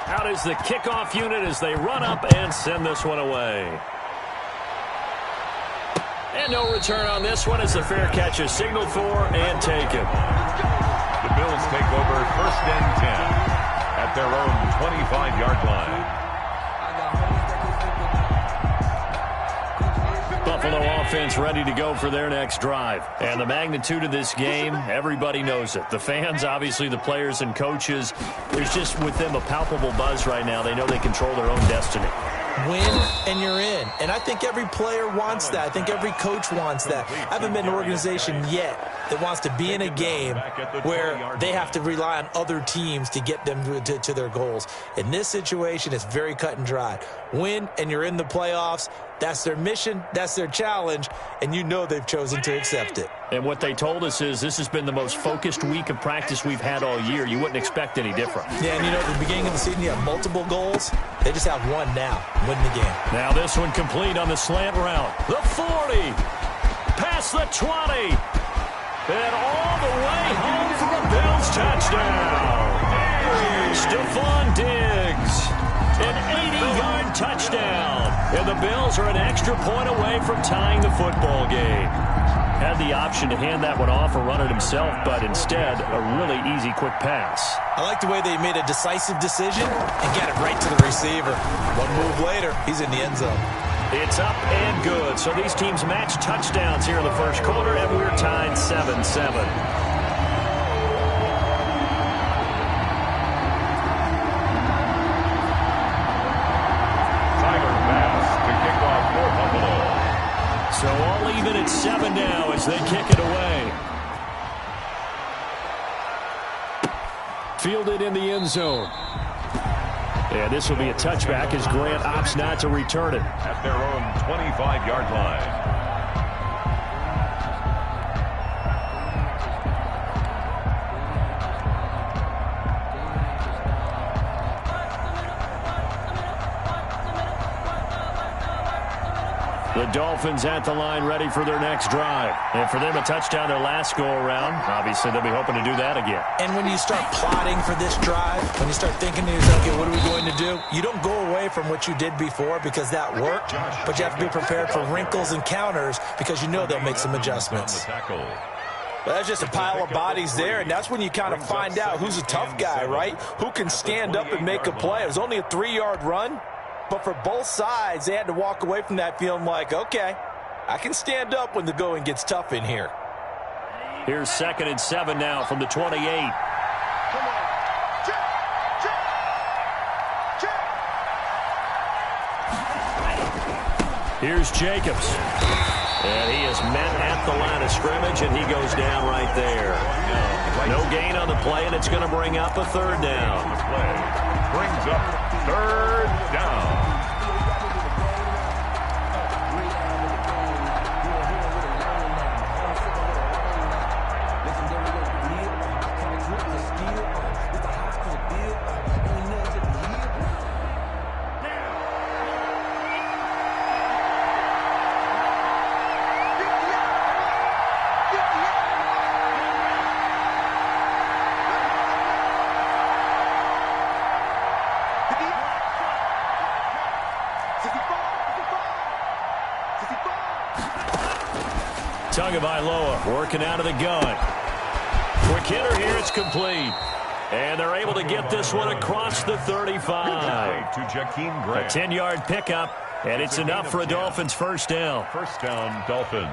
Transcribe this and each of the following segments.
Out is the kickoff unit as they run up and send this one away. And no return on this one as the fair catch is signaled for and taken. The Bills take over 1st and 10 at their own 25-yard line. Buffalo offense ready to go for their next drive. And the magnitude of this game, everybody knows it. The fans, obviously the players and coaches, there's just with them a palpable buzz right now. They know they control their own destiny. Win and you're in. And I think every player wants that. I think every coach wants that. I haven't been an organization yet that wants to be in a game where they have to rely on other teams to get them to their goals. In this situation, it's very cut and dry. Win and you're in the playoffs. That's their mission. That's their challenge. And you know they've chosen to accept it. And what they told us is this has been the most focused week of practice we've had all year. You wouldn't expect any different. Yeah, and you know, at the beginning of the season, you have multiple goals. They just have one now, win the game. Now this one complete on the slant route. The 40, past the 20, and all the way home for a Bills touchdown. Stephon Diggs, an 80-yard touchdown. And the Bills are an extra point away from tying the football game. Had the option to hand that one off or run it himself, but instead, a really easy, quick pass. I like the way they made a decisive decision and got it right to the receiver. One move later, he's in the end zone. It's up and good. So these teams match touchdowns here in the first quarter, and we're tied 7-7. So all even at 7 now as they kick it away. Fielded in the end zone. And this will be a touchback as Grant opts not to return it. At their own 25-yard line. The Dolphins at the line ready for their next drive. And for them, a touchdown their last go-around. Obviously, they'll be hoping to do that again. And when you start plotting for this drive, when you start thinking to yourself, okay, what are we going to do? You don't go away from what you did before because that worked, but you have to be prepared for wrinkles and counters because you know they'll make some adjustments. Well, that's just a pile of bodies there, and that's when you kind of find out who's a tough guy, right? Who can stand up and make a play. It was only a 3-yard run. But for both sides, they had to walk away from that feeling like, okay, I can stand up when the going gets tough in here. Here's 2nd and 7 now from the 28. Here's Jacobs. And he is met at the line of scrimmage, and he goes down right there. No gain on the play, and it's going to bring up a 3rd down. Brings up 3rd down. Tagovailoa working out of the gun. Quick hitter here, it's complete. And they're able to get this one across the 35. To Jakeem Grant. A 10-yard pickup, and it's enough for a Dolphins first down. First down, Dolphins.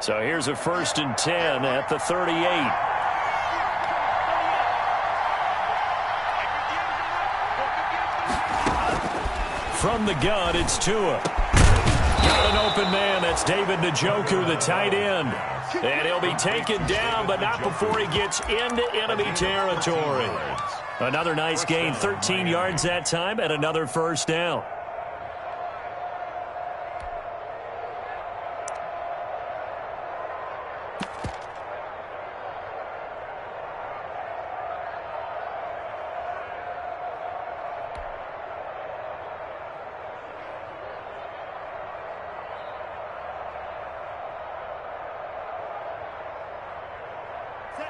So here's a 1st and 10 at the 38. From the gun, it's Tua. Got an open man. That's David Njoku, the tight end. And he'll be taken down, but not before he gets into enemy territory. Another nice gain, 13 yards that time, and another first down.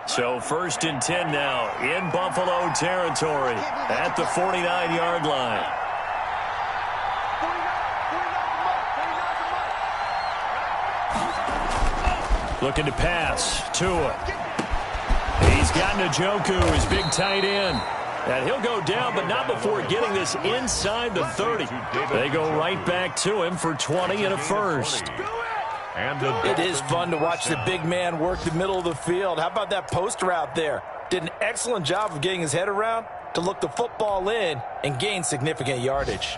So 1st and 10 now in Buffalo territory at the 49-yard line. Looking to pass. Tua. He's got Njoku, his big tight end. And he'll go down, but not before getting this inside the 30. They go right back to him for 20 and a first. It is fun to watch the big man work the middle of the field. How about that post route there? Did an excellent job of getting his head around to look the football in and gain significant yardage.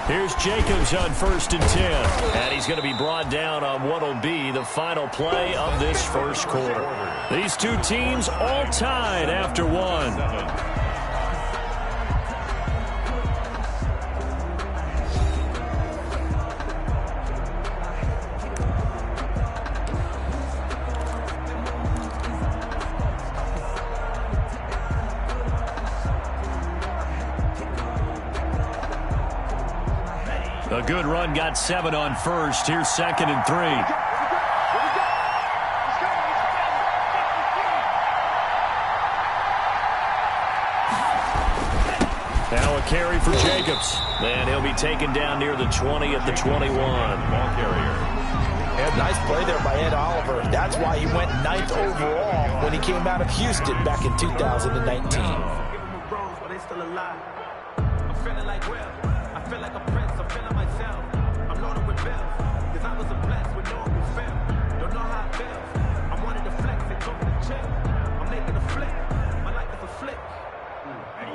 Here's Jacobs on 1st and 10. And he's going to be brought down on what will be the final play of this first quarter. These two teams all tied after one. A good run, got 7 on first. Here's 2nd and 3. Now a carry for Jacobs. And he'll be taken down near the 20 at the 21. Ball carrier. Nice play there by Ed Oliver. That's why he went 9th overall when he came out of Houston back in 2019.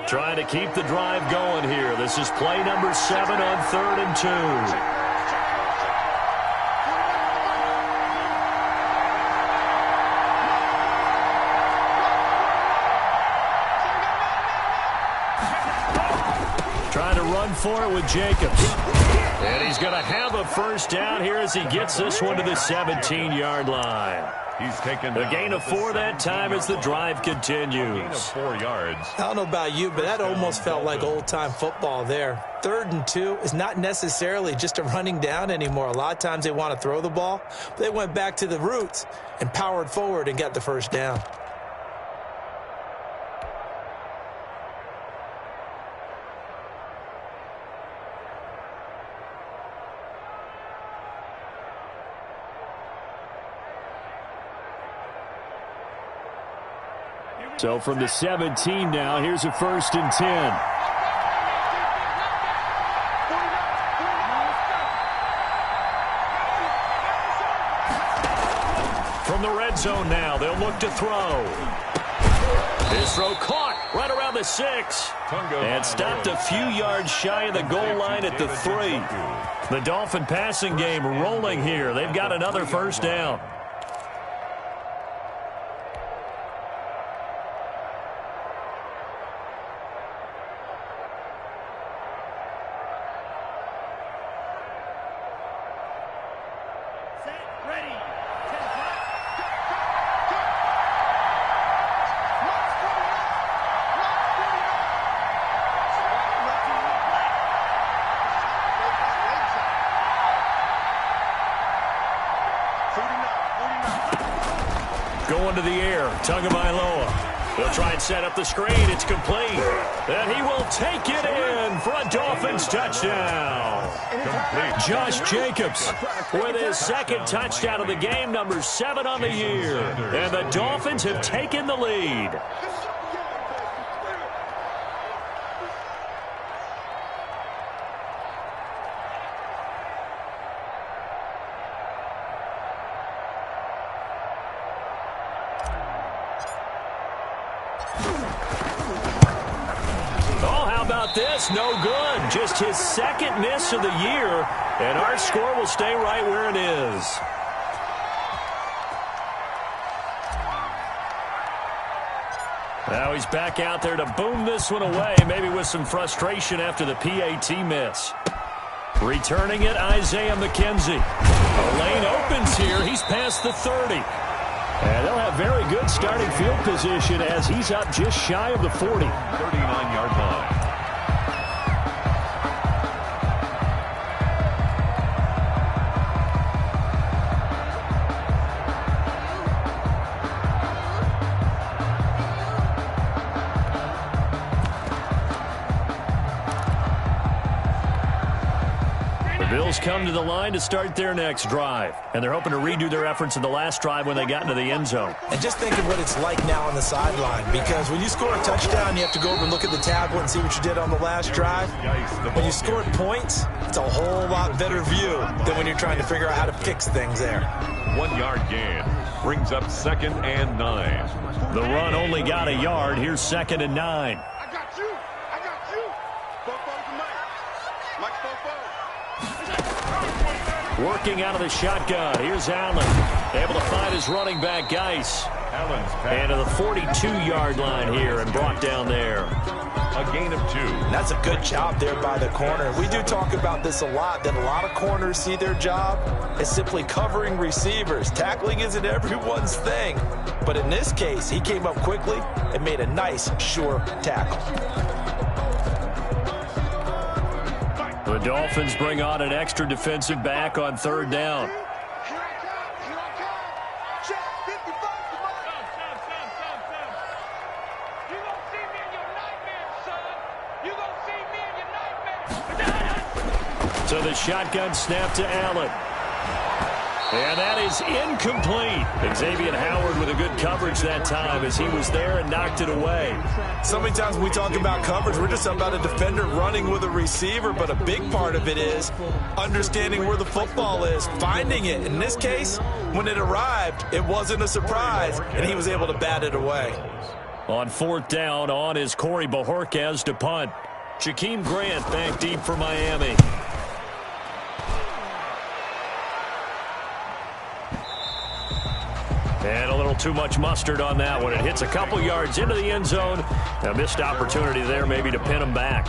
Trying to keep the drive going here. This is play number 7 on 3rd and 2. Trying to run for it with Jacobs. And he's going to have a first down here as he gets this one to the 17-yard line. He's taken a gain of 4 that time as the drive continues. Gain of 4 yards. I don't know about you, but that almost felt like old-time football there. 3rd and 2 is not necessarily just a running down anymore. A lot of times they want to throw the ball. They went back to the roots and powered forward and got the first down. So from the 17 now, here's a 1st and 10. From the red zone now, they'll look to throw. This throw caught right around the 6. And stopped a few yards shy of the goal line at the 3. The Dolphin passing game rolling here. They've got another first down. Going to the air, Tagovailoa. They'll try and set up the screen. It's complete. And he will take it in for a Dolphins touchdown. Complete. Josh Jacobs with his 2nd touchdown of the game, number 7 on the year. And the Dolphins have taken the lead. This no good. Just his 2nd miss of the year, and our score will stay right where it is. Now he's back out there to boom this one away, maybe with some frustration after the PAT miss. Returning it, Isaiah McKenzie. The lane opens here. He's past the 30. And they'll have very good starting field position as he's up just shy of the 40. 39-yard line. Bills come to the line to start their next drive. And they're hoping to redo their efforts in the last drive when they got into the end zone. And just think of what it's like now on the sideline. Because when you score a touchdown, you have to go over and look at the tablet and see what you did on the last drive. When you scored points, it's a whole lot better view than when you're trying to figure out how to fix things there. 1-yard gain brings up 2nd and 9. The run only got a yard. Here's 2nd and 9. I got you. Working out of the shotgun. Here's Allen. Able to find his running back, Geis. And to the 42-yard line here and brought down there. A gain of 2. And that's a good job there by the corner. We do talk about this a lot, that a lot of corners see their job as simply covering receivers. Tackling isn't everyone's thing. But in this case, he came up quickly and made a nice, sure tackle. The Dolphins bring on an extra defensive back on 3rd down. So the shotgun snap to Allen. And that is incomplete. Xavier Howard with a good coverage that time as he was there and knocked it away. So many times when we talk about coverage, we're just about a defender running with a receiver, but a big part of it is understanding where the football is, finding it. In this case, when it arrived, it wasn't a surprise, and he was able to bat it away. On 4th down, on is Corey Bojorquez to punt. Jakeem Grant back deep for Miami. And a little too much mustard on that one. It hits a couple yards into the end zone. A missed opportunity there maybe to pin him back.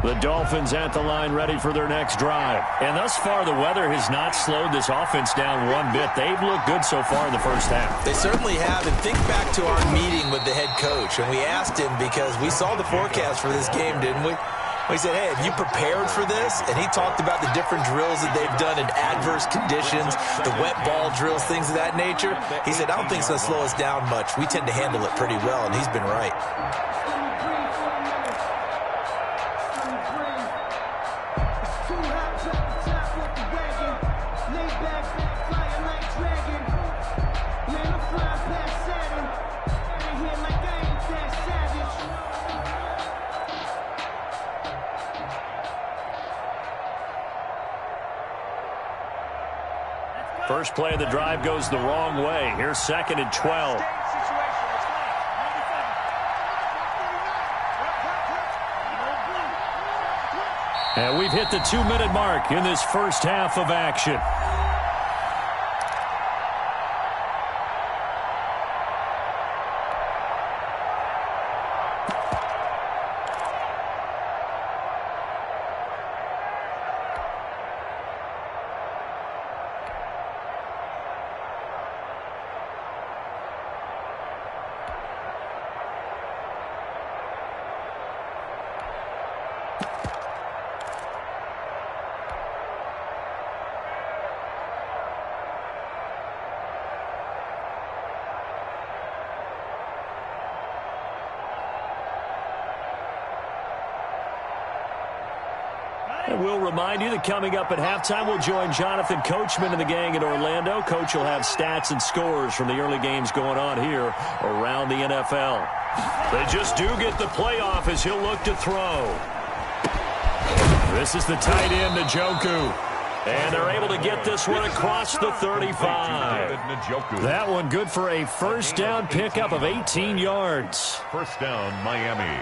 The Dolphins at the line ready for their next drive. And thus far, the weather has not slowed this offense down one bit. They've looked good so far in the first half. They certainly have. And think back to our meeting with the head coach. And we asked him because we saw the forecast for this game, didn't we? We said, hey, have you prepared for this? And he talked about the different drills that they've done in adverse conditions, the wet ball drills, things of that nature. He said, I don't think it's going to slow us down much. We tend to handle it pretty well, and he's been right. First play of the drive goes the wrong way. Here's 2nd and 12. And we've hit the 2-minute mark in this first half of action. And we'll remind you that coming up at halftime, we'll join Jonathan Coachman and the gang in Orlando. Coach will have stats and scores from the early games going on here around the NFL. They just do get the playoff as he'll look to throw. This is the tight end, Njoku. And they're able to get this one across the 35. That one good for a first down pickup of 18 yards. First down, Miami.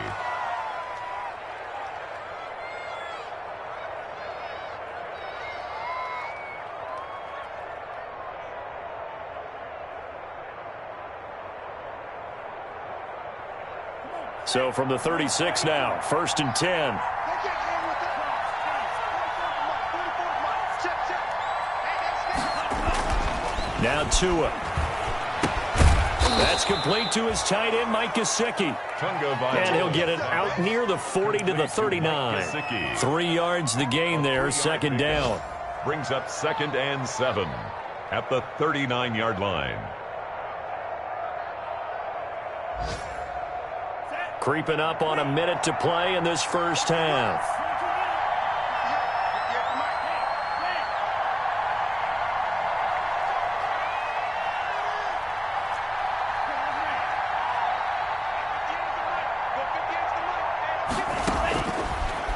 So from the 36 now, first and 10. Now Tua. That's complete to his tight end, Mike Gesicki. And he'll get it out near the 40 to the 39. 3 yards the gain there, second down. Brings up second and 7 at the 39-yard line. Creeping up on a minute to play in this first half.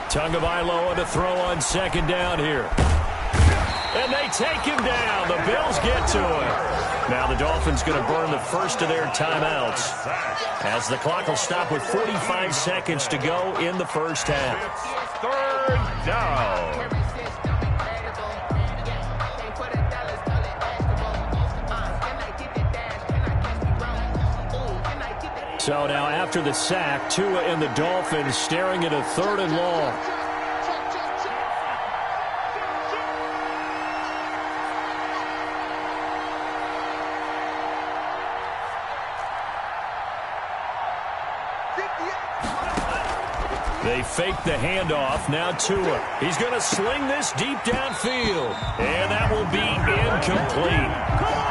Tagovailoa to throw on second down here. And they take him down. The Bills get to him. Now the Dolphins going to burn the first of their timeouts as the clock will stop with 45 seconds to go in the first half. It's third down. So now after the sack, Tua and the Dolphins staring at a third and long. They fake the handoff. Now Tua. He's going to sling this deep downfield. And that will be incomplete.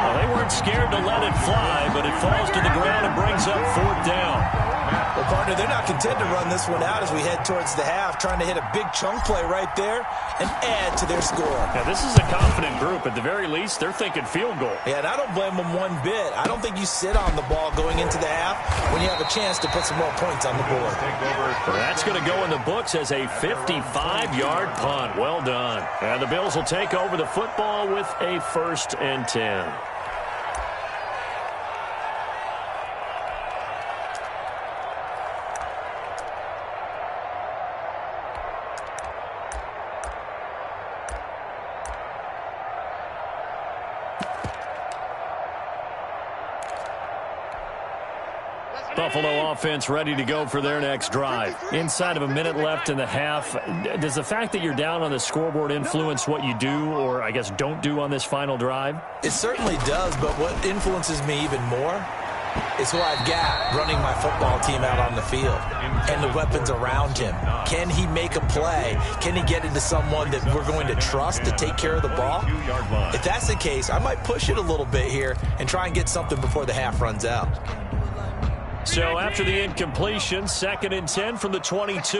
Well, they weren't scared to let it fly, but it falls to the ground and brings up fourth down. Well, partner, they're not content to run this one out as we head towards the half, trying to hit a big chunk play right there and add to their score. Now, this is a confident group. At the very least, they're thinking field goal. Yeah, and I don't blame them one bit. I don't think you sit on the ball going into the half when you have a chance to put some more points on the board. That's going to go in the books as a 55-yard punt. Well done. And the Bills will take over the football with a first and 10. Buffalo offense ready to go for their next drive. Inside of a minute left in the half, does the fact that you're down on the scoreboard influence what you do or, I guess, don't do on this final drive? It certainly does, but what influences me even more is who I've got running my football team out on the field and the weapons around him. Can he make a play? Can he get into someone that we're going to trust to take care of the ball? If that's the case, I might push it a little bit here and try and get something before the half runs out. So after the incompletion, second and 10 from the 22.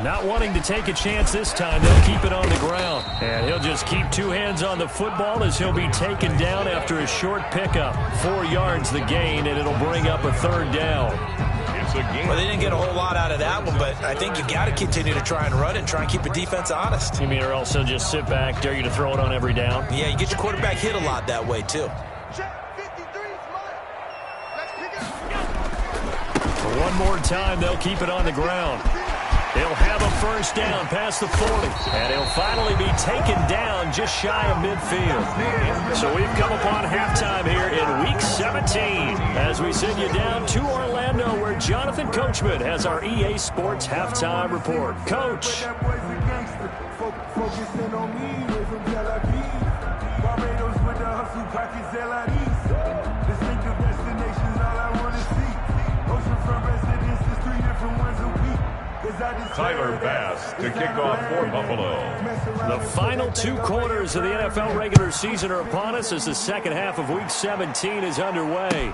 Not wanting to take a chance this time, they'll keep it on the ground. And he'll just keep two hands on the football as he'll be taken down after a short pickup. 4 yards the gain, and it'll bring up a third down. Well, they didn't get a whole lot out of that one, but I think you got to continue to try and run it and try and keep the defense honest. You mean or else they'll just sit back, dare you to throw it on every down? Yeah, you get your quarterback hit a lot that way, too. One more time, they'll keep it on the ground. He'll have a first down past the 40. And he'll finally be taken down just shy of midfield. So we've come upon halftime here in Week 17 as we send you down to Orlando where Jonathan Coachman has our EA Sports Halftime Report. Coach. Tyler Bass to kick off for Buffalo. The final 2 quarters of the NFL regular season are upon us as the second half of Week 17 is underway.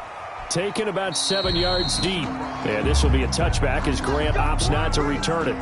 Taken about 7 yards deep. And this will be a touchback as Grant opts not to return it.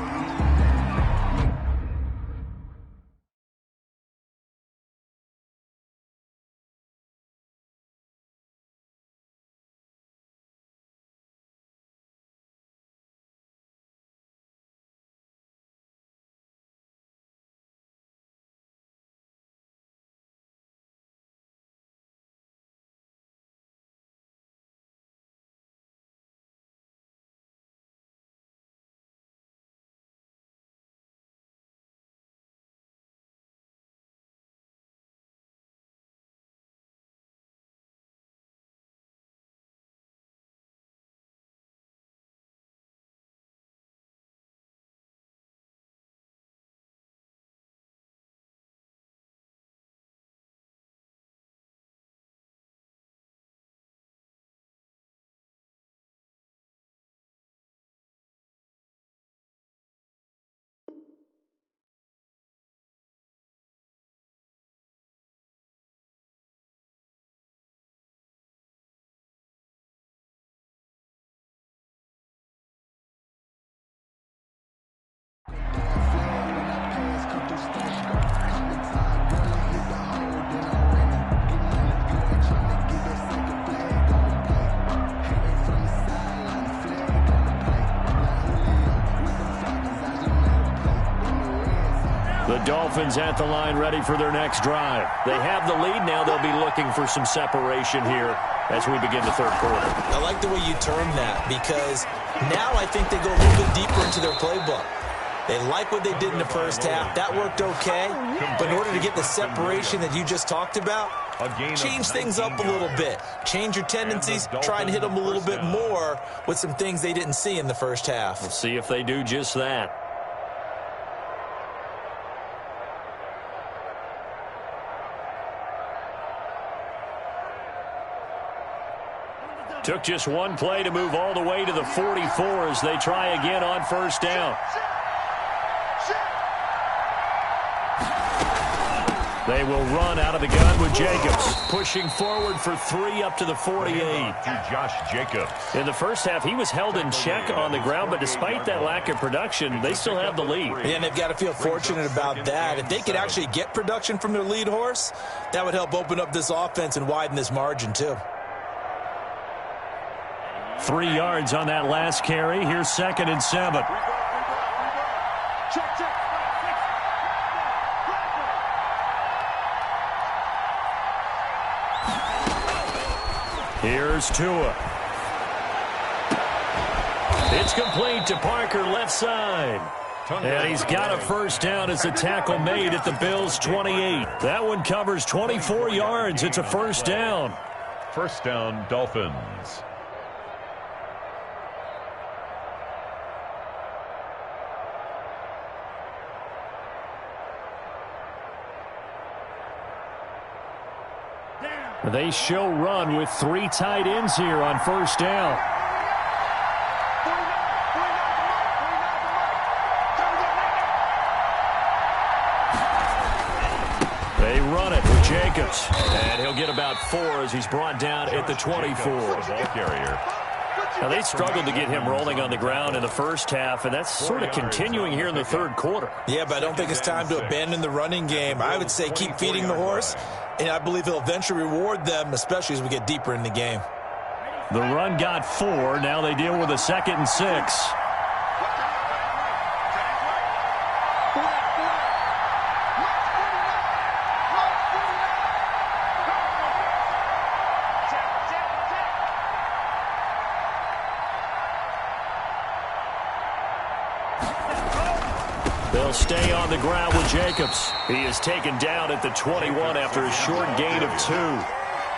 The Dolphins at the line ready for their next drive. They have the lead now. They'll be looking for some separation here as we begin the third quarter. I like the way you term that because now I think they go a little bit deeper into their playbook. They like what they did in the first half. That worked okay. But in order to get the separation that you just talked about, change things up a little bit. Change your tendencies. Try and hit them a little bit more with some things they didn't see in the first half. We'll see if they do just that. Took just one play to move all the way to the 44 as they try again on first down. They will run out of the gun with Jacobs. Pushing forward for 3 up to the 48. To Josh Jacobs. In the first half, he was held in check on the ground, but despite that lack of production, they still have the lead. Yeah, and they've got to feel fortunate about that. If they could actually get production from their lead horse, that would help open up this offense and widen this margin too. 3 yards on that last carry. Here's 2nd and 7. Here's Tua. It's complete to Parker, left side. And he's got a first down as the tackle made at the Bills' 28. That one covers 24 yards. It's a first down. First down, Dolphins. They show run with 3 tight ends here on first down. They run it with Jacobs. And he'll get about 4 as he's brought down at the 24. Ball carrier. Now, they struggled to get him rolling on the ground in the first half, and that's sort of continuing here in the third quarter. Yeah, but I don't think it's time to abandon the running game. I would say keep feeding the horse, and I believe he'll eventually reward them, especially as we get deeper in the game. The run got 4. Now they deal with a 2nd and 6. They'll stay on the ground with Jacobs. He is taken down at the 21 after a short gain of 2.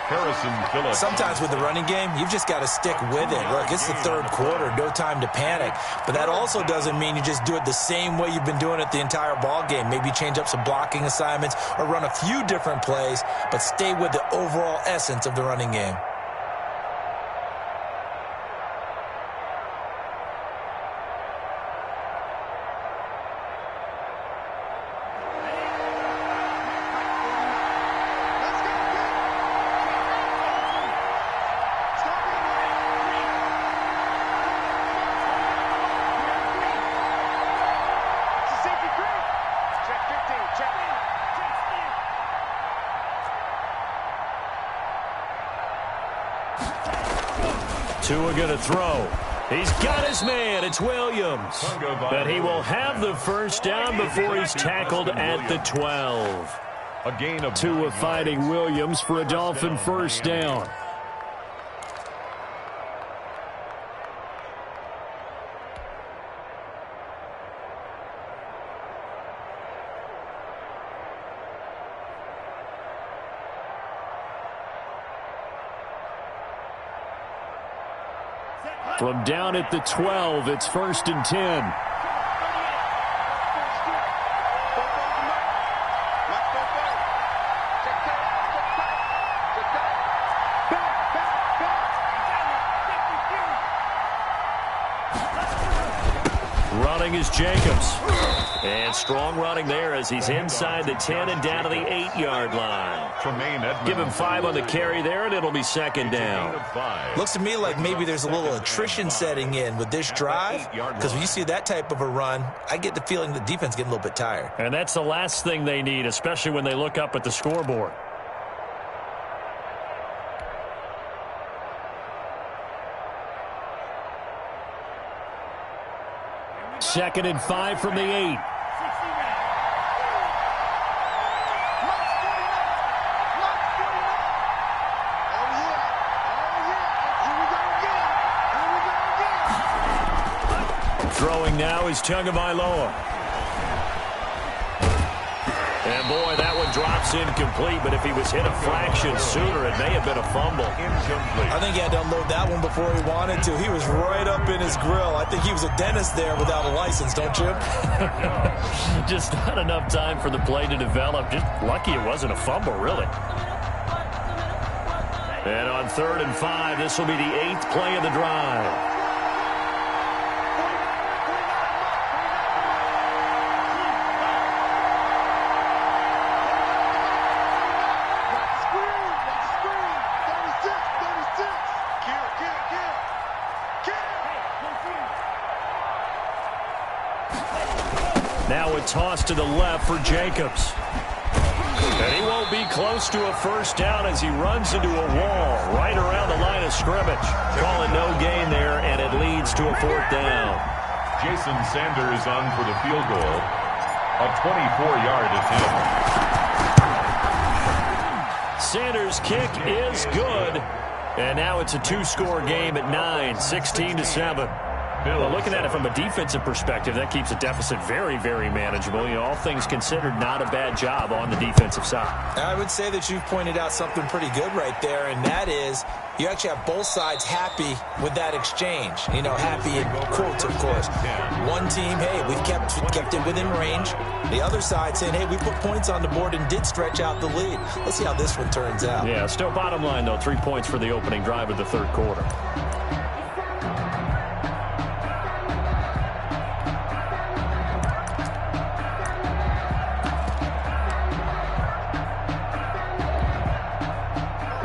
Harrison Phillips. Sometimes with the running game, you've just got to stick with it. Look, it's the third quarter, no time to panic. But that also doesn't mean you just do it the same way you've been doing it the entire ball game. Maybe change up some blocking assignments or run a few different plays, but stay with the overall essence of the running game. Tua going to throw. He's got his man. It's Williams. But he will have the first down before he's tackled at the 12. A gain of Tua fighting Williams for a Dolphin first down. From down at the 12, it's 1st and 10. Running is Jacobs. And strong running there as he's inside the 10 and down to the 8-yard line. Give him 5 on the carry there, and it'll be 2nd down. Looks to me like maybe there's a little attrition setting in with this drive, because when you see that type of a run, I get the feeling the defense getting a little bit tired. And that's the last thing they need, especially when they look up at the scoreboard. Second and 5 from the 8. Throwing now is Tagovailoa. And, boy, that one drops incomplete, but if he was hit a fraction sooner, it may have been a fumble. I think he had to unload that one before he wanted to. He was right up in his grill. I think he was a dentist there without a license, don't you? Just not enough time for the play to develop. Just lucky it wasn't a fumble, really. And on 3rd and 5, this will be the 8th play of the drive. Now a toss to the left for Jacobs. And he won't be close to a first down as he runs into a wall right around the line of scrimmage. Calling no gain there, and it leads to a 4th down. Jason Sanders on for the field goal. A 24-yard attempt. Sanders' kick is good. And now it's a 2-score game at 9, 16-7. Well, looking at it from a defensive perspective, that keeps the deficit very, very manageable. You know, all things considered, not a bad job on the defensive side. I would say that you've pointed out something pretty good right there, and that is you actually have both sides happy with that exchange. You know, happy in quotes, of course. One team, hey, we've kept it within range. The other side saying, hey, we put points on the board and did stretch out the lead. Let's see how this one turns out. Yeah, still bottom line, though, 3 points for the opening drive of the 3rd quarter.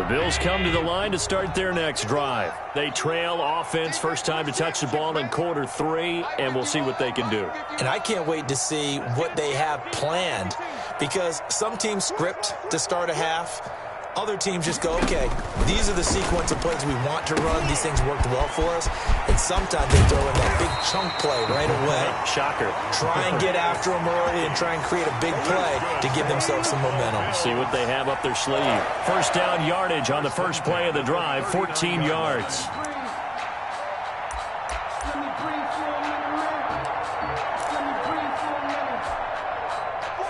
Bills come to the line to start their next drive. They trail offense, first time to touch the ball in quarter 3, and we'll see what they can do. And I can't wait to see what they have planned, because some teams script to start a half. Other teams just go, okay, these are the sequence of plays we want to run. These things worked well for us. And sometimes they throw in that big chunk play right away. Shocker. Try and get after them early and try and create a big play to give themselves some momentum. See what they have up their sleeve. First down yardage on the first play of the drive, 14 yards.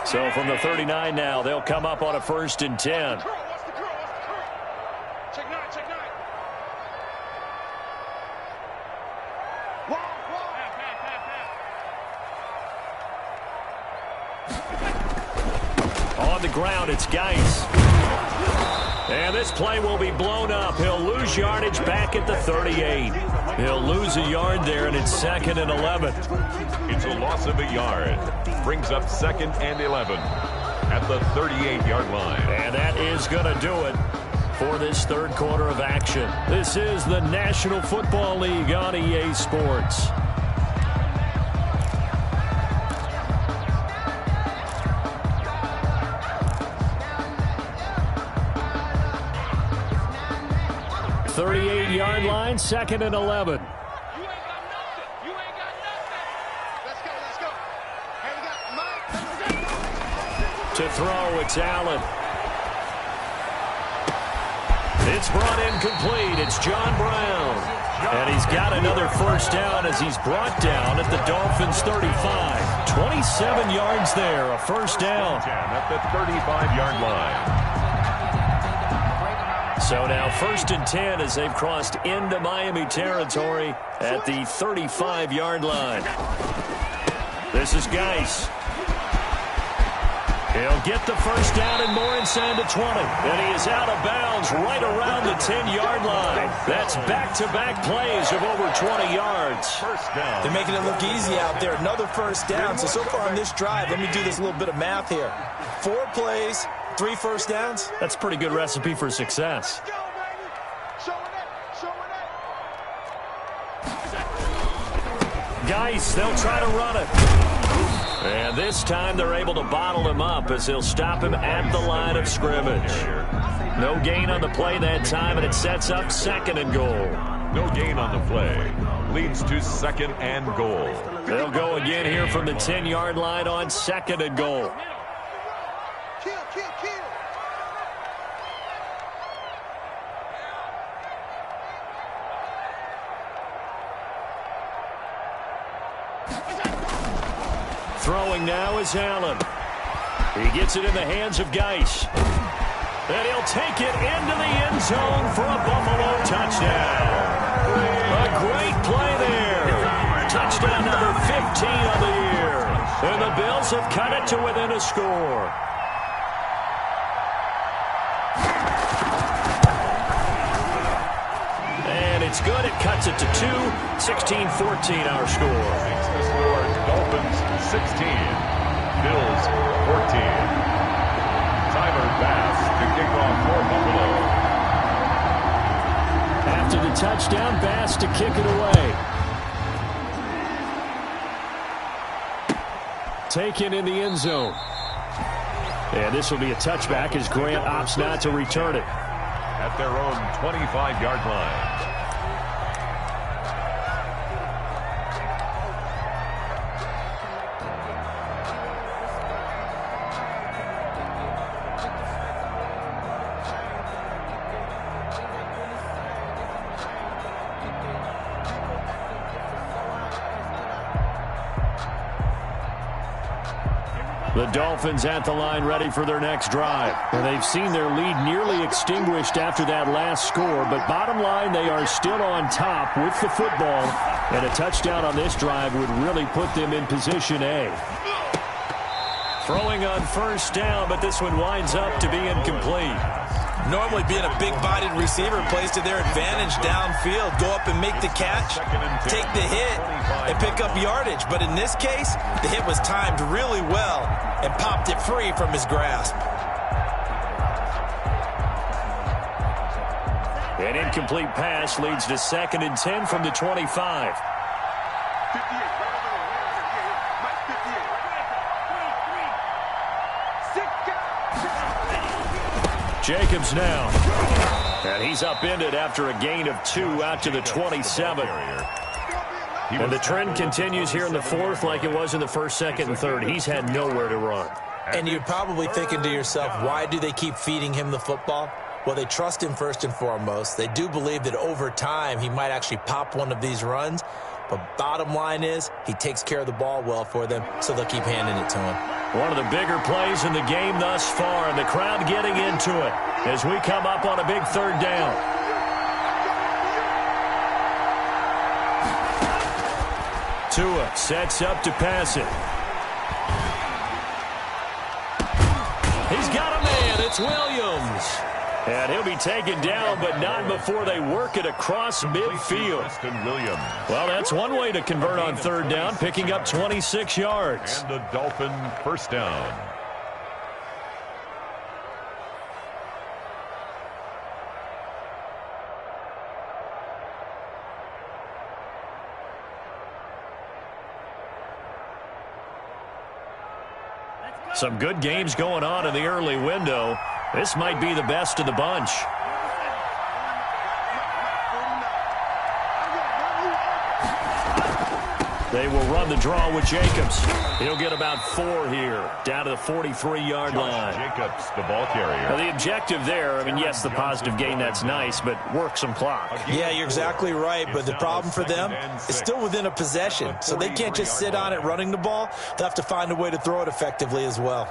So from the 39 now, they'll come up on a 1st and 10. On the ground, it's Geis. And this play will be blown up. He'll lose yardage back at the 38. He'll lose a yard there, and it's 2nd and 11. It's a loss of a yard. Brings up 2nd and 11 at the 38-yard line. And that is going to do it for this 3rd quarter of action. This is the National Football League on EA Sports. Yard line, 2nd and 11. You ain't got nothing. You ain't got nothing. Let's go, let's go. Hey, we got Mike. To throw, it's Allen. It's brought in complete. It's John Brown. And he's got another first down as he's brought down at the Dolphins' 35. 27 yards there, a first down. At the 35-yard line. So now 1st and 10 as they've crossed into Miami territory at the 35-yard line. This is Geis. He'll get the first down and more inside the 20. And he is out of bounds right around the 10-yard line. That's back-to-back plays of over 20 yards. First down. They're making it look easy out there. Another first down. So far on this drive, let me do this little bit of math here. 4 plays, 3 first downs. That's a pretty good recipe for success. Let's go, baby. Showing it. Showing it. Geis, they'll try to run it. And this time they're able to bottle him up as they'll stop him at the line of scrimmage. No gain on the play that time, and it sets up 2nd and goal. No gain on the play. Leads to 2nd and goal. They'll go again here from the 10-yard line on 2nd and goal. Kill, kill, kill. Throwing now is Allen. He gets it in the hands of Geis. And he'll take it into the end zone for a Buffalo touchdown. A great play there. Touchdown number 15 of the year. And the Bills have cut it to within a score. And it's good. It cuts it to 2. 16-14 our score. Makes the score Dolphins 16. Bills 14. Tyler Bass to kick off for Buffalo. After the touchdown, Bass to kick it away. Taken in the end zone. And this will be a touchback as Grant opts not to return it. At their own 25-yard line. The Dolphins at the line ready for their next drive. And they've seen their lead nearly extinguished after that last score, but bottom line, they are still on top with the football, and a touchdown on this drive would really put them in position A. Throwing on first down, but this one winds up to be incomplete. Normally being a big-bodied receiver plays to their advantage downfield. Go up and make the catch, take the hit, and pick up yardage. But in this case, the hit was timed really well and popped it free from his grasp. An incomplete pass leads to 2nd and 10 from the 25. Jacobs now. And he's upended after a gain of 2 out to the 27. And the trend continues here in the 4th like it was in the 1st, 2nd, and 3rd. He's had nowhere to run. And you're probably thinking to yourself, why do they keep feeding him the football? Well, they trust him first and foremost. They do believe that over time he might actually pop one of these runs. But bottom line is he takes care of the ball well for them, so they'll keep handing it to him. One of the bigger plays in the game thus far, and the crowd getting into it as we come up on a big 3rd down. Tua sets up to pass it. He's got a man. It's Williams. And he'll be taken down, but not before they work it across midfield. Well, that's one way to convert on 3rd down, picking up 26 yards. And a Dolphin first down. Some good games going on in the early window. This might be the best of the bunch. They will run the draw with Jacobs. He'll get about 4 here, down to the 43-yard line. Jacobs, the ball carrier. Now, the objective there, I mean, yes, the positive gain, that's nice, but work some clock. Yeah, you're exactly right, but the problem for them is still within a possession, so they can't just sit on it running the ball. They'll have to find a way to throw it effectively as well.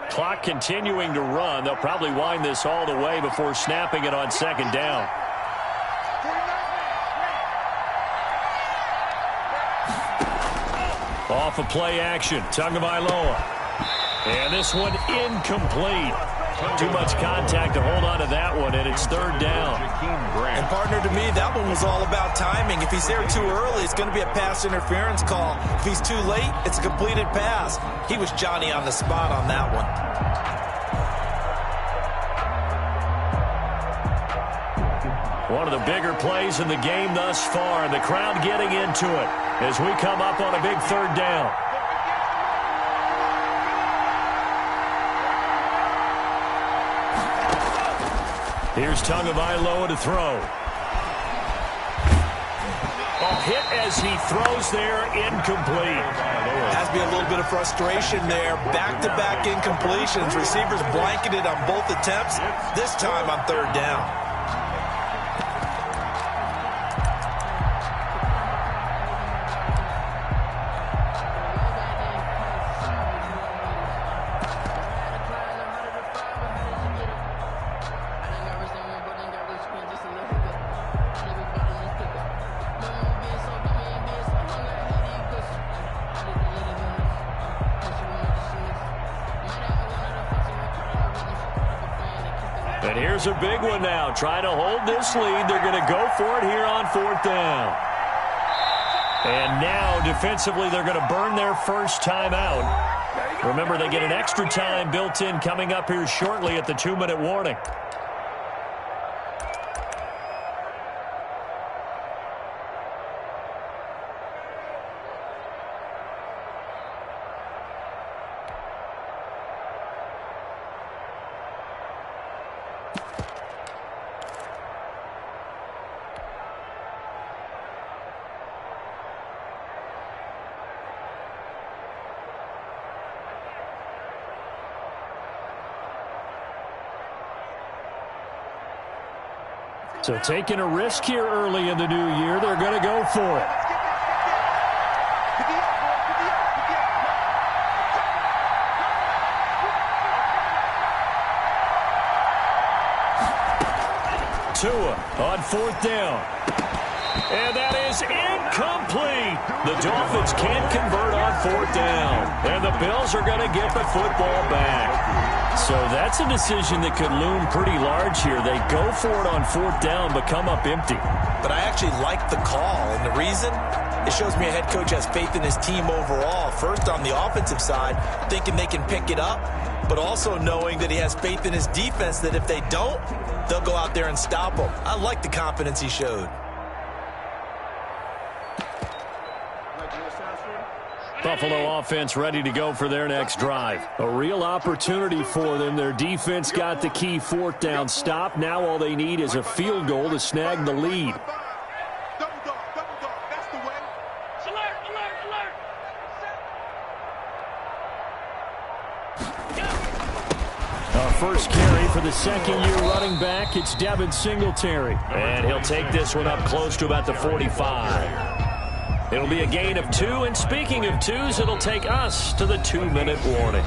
Clock continuing to run. They'll probably wind this all the way before snapping it on 2nd down. Off of play action, Tagovailoa. And this one incomplete. Too much contact to hold on to that one, and it's 3rd down. And partner, to me, that one was all about timing. If he's there too early, it's going to be a pass interference call. If he's too late, it's a completed pass. He was Johnny on the spot on that one. One of the bigger plays in the game thus far, and the crowd getting into it as we come up on a big 3rd down. Here's Tagovailoa to throw. Oh, hit as he throws there, incomplete. Has to be a little bit of frustration there. Back-to-back incompletions. Receivers blanketed on both attempts. This time on third down. And here's a big one now. Trying to hold this lead. They're going to go for it here on fourth down. And now, defensively, they're going to burn their first timeout. Remember, they get an extra time built in coming up here shortly at the 2-minute warning. So taking a risk here early in the new year, they're going to go for it. Tua on fourth down. And that is incomplete. The Dolphins can't convert on fourth down. And the Bills are going to get the football back. So that's a decision that could loom pretty large here. They go for it on fourth down, but come up empty. But I actually like the call, and the reason? It shows me a head coach has faith in his team overall. First, on the offensive side, thinking they can pick it up, but also knowing that he has faith in his defense that if they don't, they'll go out there and stop them. I like the confidence he showed. Buffalo offense ready to go for their next drive. A real opportunity for them. Their defense got the key fourth down stop. Now all they need is a field goal to snag the lead. First carry for the second-year running back. It's Devin Singletary. And he'll take this one up close to about the 45. It'll be a gain of 2, and speaking of 2s, it'll take us to the 2-minute warning.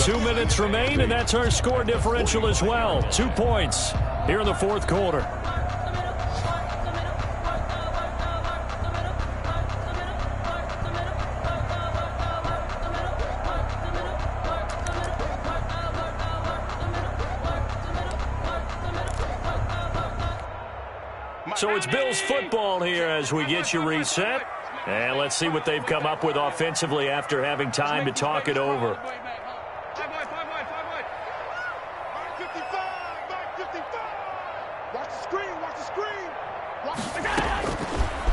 2 minutes remain, and that's our score differential as well. 2 points here in the fourth quarter. So it's Bills football here as we get you reset. And let's see what they've come up with offensively after having time to talk it over.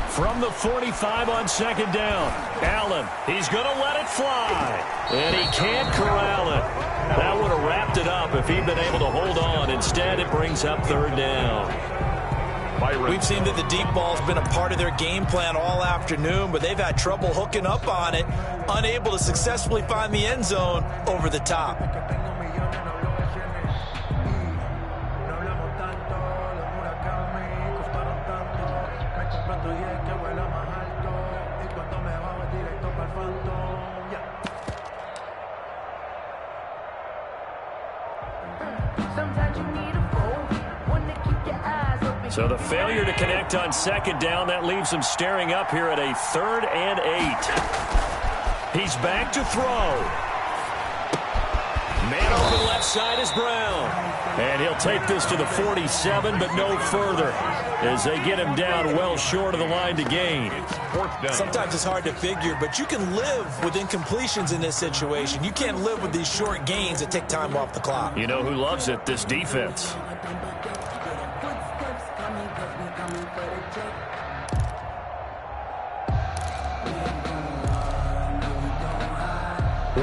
From the 45 on second down, Allen, he's going to let it fly. And he can't corral it. That would have wrapped it up if he'd been able to hold on. Instead, it brings up third down. We've seen that the deep ball's been a part of their game plan all afternoon, but they've had trouble hooking up on it, unable to successfully find the end zone over the top. So the failure to connect on second down, that leaves him staring up here at a 3rd and 8. He's back to throw. Man open left side is Brown. And he'll take this to the 47, but no further, as they get him down well short of the line to gain. Sometimes it's hard to figure, but you can live with incompletions in this situation. You can't live with these short gains that take time off the clock. You know who loves it? This defense.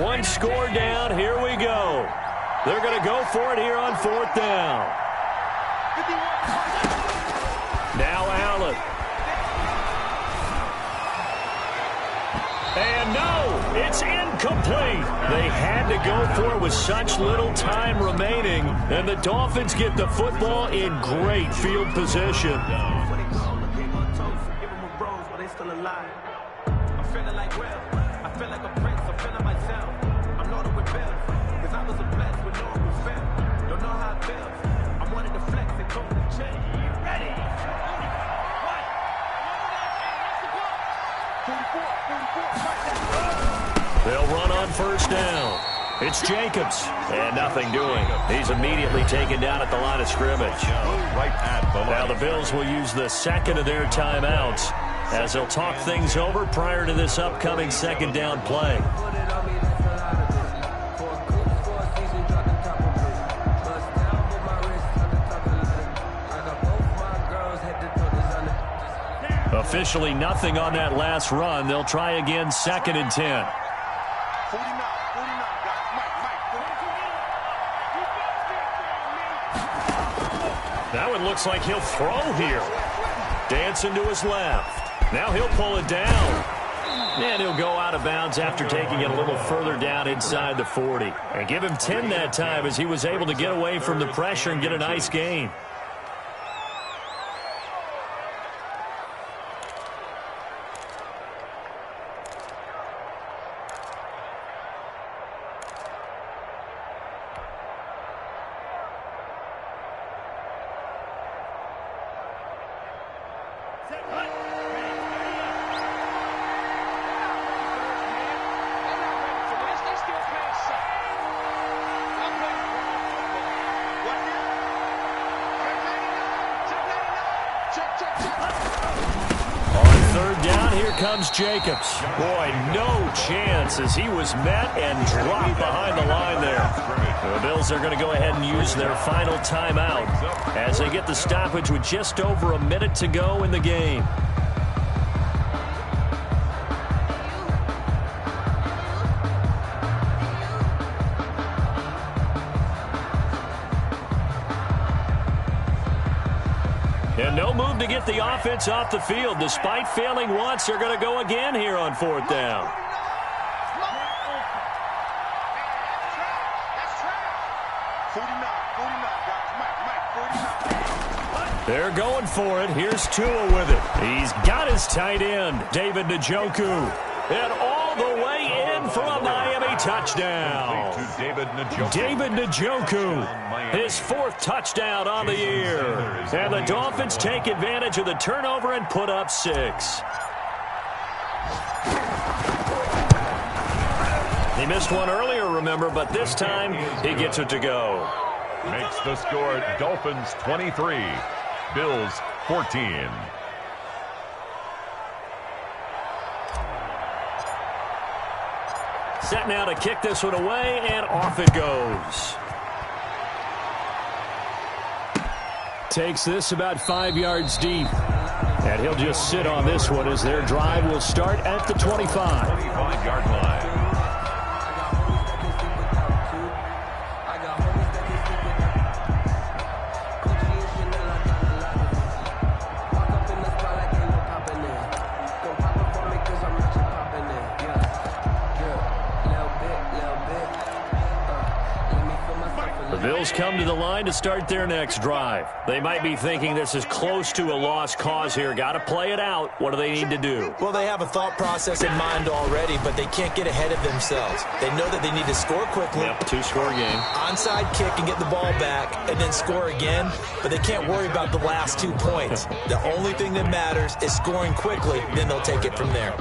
One score down. Here we go. They're going to go for it here on fourth down. Now Allen. And no, it's incomplete. They had to go for it with such little time remaining, and the Dolphins get the football in great field position. They'll run on first down. It's Jacobs, and nothing doing. He's immediately taken down at the line of scrimmage. Now the Bills will use the second of their timeouts as they'll talk things over prior to this upcoming second down play. Officially nothing on that last run. They'll try again, 2nd and 10. Now it looks like he'll throw here. Dancing to his left. Now he'll pull it down. And he'll go out of bounds after taking it a little further down inside the 40. And give him 10 that time as he was able to get away from the pressure and get a nice gain. Comes Jacobs. Boy, no chance as he was met and dropped behind the line there. The Bills are going to go ahead and use their final timeout as they get the stoppage with just over a minute to go in the game. And no move to get the offense off the field. Despite failing once, they're going to go again here on 4th down. They're going for it. Here's Tua with it. He's got his tight end, David Njoku. And all the way in for a Miami touchdown. David Njoku, his 4th touchdown on the year. And the Dolphins take advantage of the turnover and put up 6. He missed one earlier, remember, but this time he gets it to go. Makes the score Dolphins 23, Bills 14. Set now to kick this one away, and off it goes. Takes this about 5 yards deep. And he'll just sit on this one as their drive will start at the 25. 25-yard line. Bills come to the line to start their next drive. They might be thinking this is close to a lost cause here. Got to play it out. What do they need to do? Well, they have a thought process in mind already, but they can't get ahead of themselves. They know that they need to score quickly. Yep, 2-score game. Onside kick and get the ball back and then score again, but they can't worry about the last 2 points. The only thing that matters is scoring quickly, then they'll take it from there.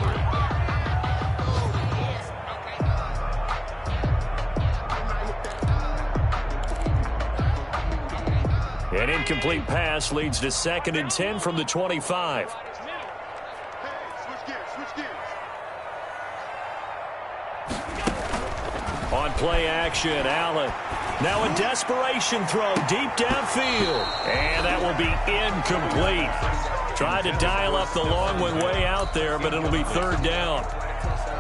An incomplete pass leads to 2nd and 10 from the 25. On play action, Allen. Now a desperation throw deep downfield. And that will be incomplete. Tried to dial up the long one way out there, but it'll be 3rd down.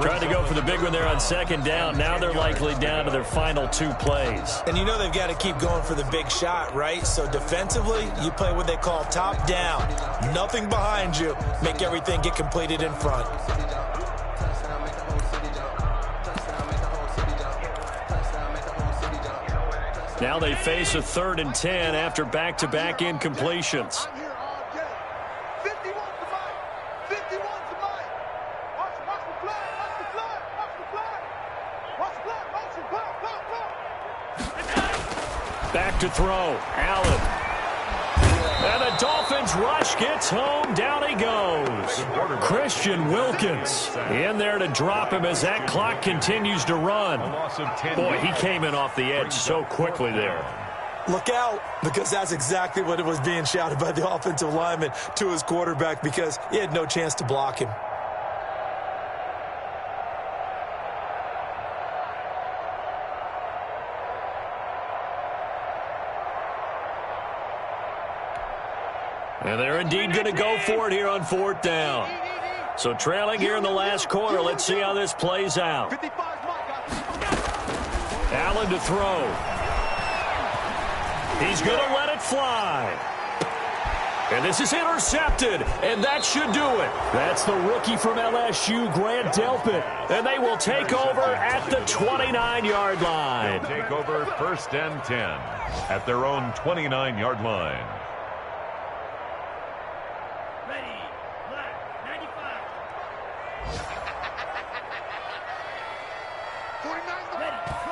Tried to go for the big one there on 2nd down. Now they're likely down to their final 2 plays. And you know they've got to keep going for the big shot, right? So defensively, you play what they call top down. Nothing behind you. Make everything get completed in front. Now they face a 3rd and 10 after back-to-back incompletions. I'm here all day. 51 to Mike. 51 to Mike. Watch the flag. Watch the flag. Watch the flag. Watch the flag. Watch the flag. Back to throw. Allen. And the Dolphins rush gets home. Down he goes. Christian Wilkins in there to drop him as that clock continues to run. Boy, he came in off the edge so quickly there. Look out, because that's exactly what it was being shouted by the offensive lineman to his quarterback, because he had no chance to block him. And they're indeed going to go for it here on 4th down. So trailing here in the last quarter. Let's see how this plays out. Allen to throw. He's going to let it fly. And this is intercepted, and that should do it. That's the rookie from LSU, Grant Delpit. And they will take over at the 29-yard line. They'll take over 1st and 10 at their own 29-yard line.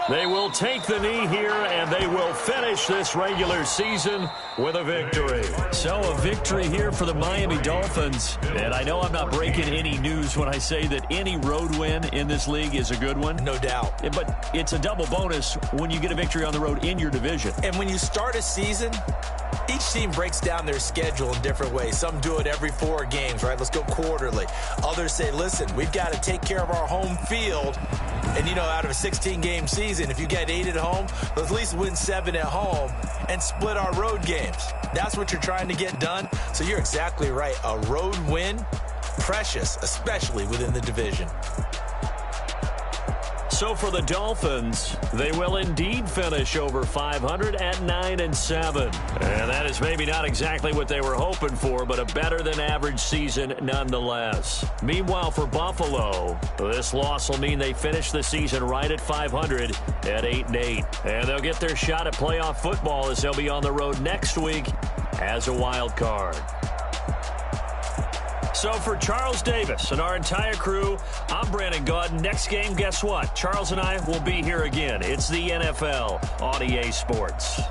They will take the knee here, and they will finish this regular season with a victory. So a victory here for the Miami Dolphins. And I know I'm not breaking any news when I say that any road win in this league is a good one. No doubt. But it's a double bonus when you get a victory on the road in your division. And when you start a season, each team breaks down their schedule in different ways. Some do it every 4 games, right? Let's go quarterly. Others say, listen, we've got to take care of our home field. And, you know, out of a 16-game season, if you get 8 at home, let's at least win 7 at home and split our road games. That's what you're trying to get done. So you're exactly right. A road win, precious, especially within the division. So for the Dolphins, they will indeed finish over 500 at 9-7. And that is maybe not exactly what they were hoping for, but a better than average season nonetheless. Meanwhile, for Buffalo, this loss will mean they finish the season right at 500 at 8-8. And they'll get their shot at playoff football as they'll be on the road next week as a wild card. So for Charles Davis and our entire crew, I'm Brandon Gaudin. Next game, guess what? Charles and I will be here again. It's the NFL on EA Sports.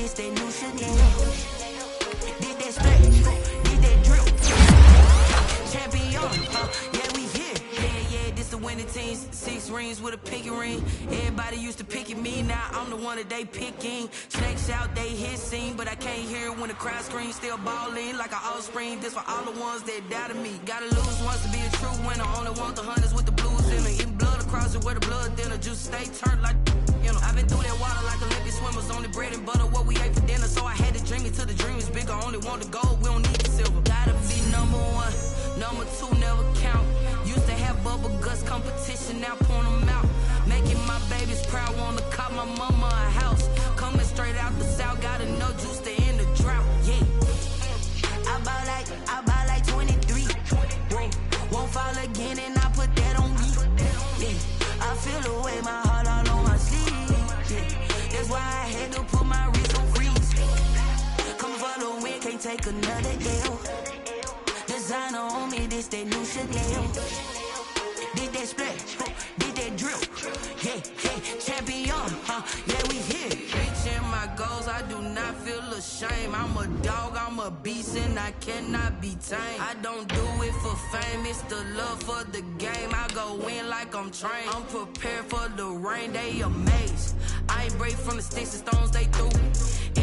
this that new Chanel. Did that splash, did that drip. Champion, yeah, we here. Yeah, this the winning teams. 6 rings with a pinky ring. Everybody used to pick at me, now I'm the one that they picking. Snakes out, they hissing, but I can't hear when the crowd screams. Still balling like an offspring. This for all the ones that doubted me. Gotta lose once to be a true winner. Only want the hunters with the blues in it. Eating blood across it where the blood dinner. Juice stay turned like, you know. I've been through that water like Olympic swimmers. Only bread and butter what we ate for dinner. So I had to dream it till the dream is bigger. Only want the gold, we don't need the silver. Gotta be number 1, number 2 never count. Used to have bubble guts competition, now point them out. Making my babies proud, wanna cop my mama a house. Coming straight out the south, gotta know juice to end the drought. Yeah, I buy like 23. Won't fall again, and I put that on me. Yeah, I feel the way, my heart all on my sleeve. Yeah, that's why I had to put my wrist on freeze. Coming for the win, can't take another L. Designer on me, this that new Chanel. Did that splash, did that drip. Yeah, champion, yeah, we here. Reaching my goals, I do not feel ashamed. I'm a dog, I'm a beast, and I cannot be tamed. I don't do it for fame, it's the love for the game. I go in like I'm trained. I'm prepared for the rain, they amazed. I ain't break from the sticks and stones they threw.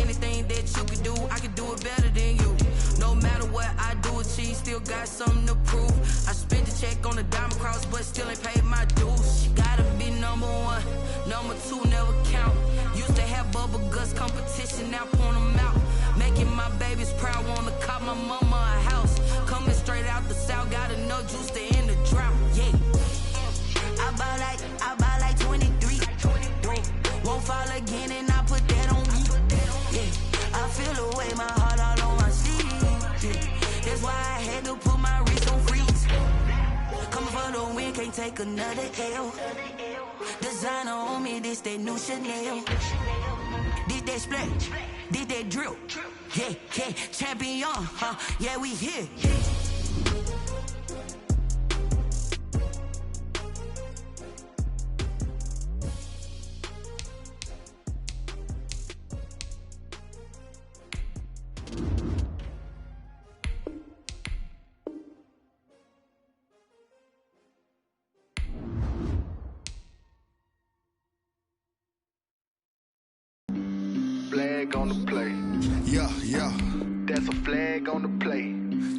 Anything that you can do, I can do it better than you. No matter what I do, achieve, still got something to prove. I spent the check on the diamond cross, but still ain't paid my dues. Gotta be number 1, number 2 never count. Used to have bubble guts competition, now point them out. Making my babies proud, wanna cop my mama a house. Coming straight out the south, gotta know juice to end the drought. Yeah, I buy like 23. Won't fall again, and I put that on me. Yeah, I feel the way, my heart all on my sleeve. Yeah, that's why I had to put my wrist on freeze. Coming for the win, can't take another L. Designer on me, this that new Chanel. Did that splash, did that drip. Yeah, champion, yeah, we here. Flag on the play. Yeah. That's a flag on the play.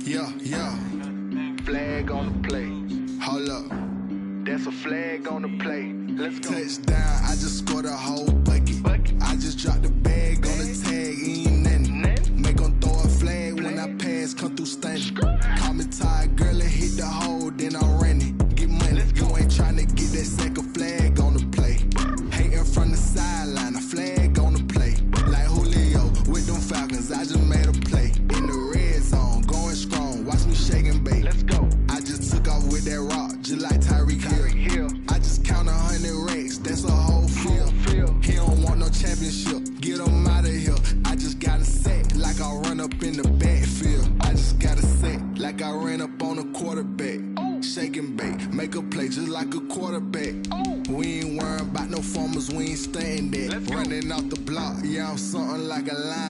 Yeah. Flag on the play. Hold up. That's a flag on the play. Let's go. Touchdown, I just scored a whole bucket. I just dropped the bag on the tag, ain't nothing. Make 'em throw a flag when I pass, come through stunning. Call me tired, girl, and hit the hole, then I'm running. Get money, you ain't tryna get that second flag on the play. Hating from the sideline, a flag on the play. Like Julio with them Falcons, I just made a play. In the red zone, going strong, watch me shake and bake. Let's go. I just took off with that rock, just like Tyreek Hill. I just count 100 racks, that's a whole field. He don't want no championship, get him out of here. I just got a set, like I run up in the backfield. I just got a set, like I ran up on a quarterback. Shake and bake, make a play just like a quarterback. We ain't worrying about no formers, we ain't staying there. Running off the block, yeah, I'm something like a line.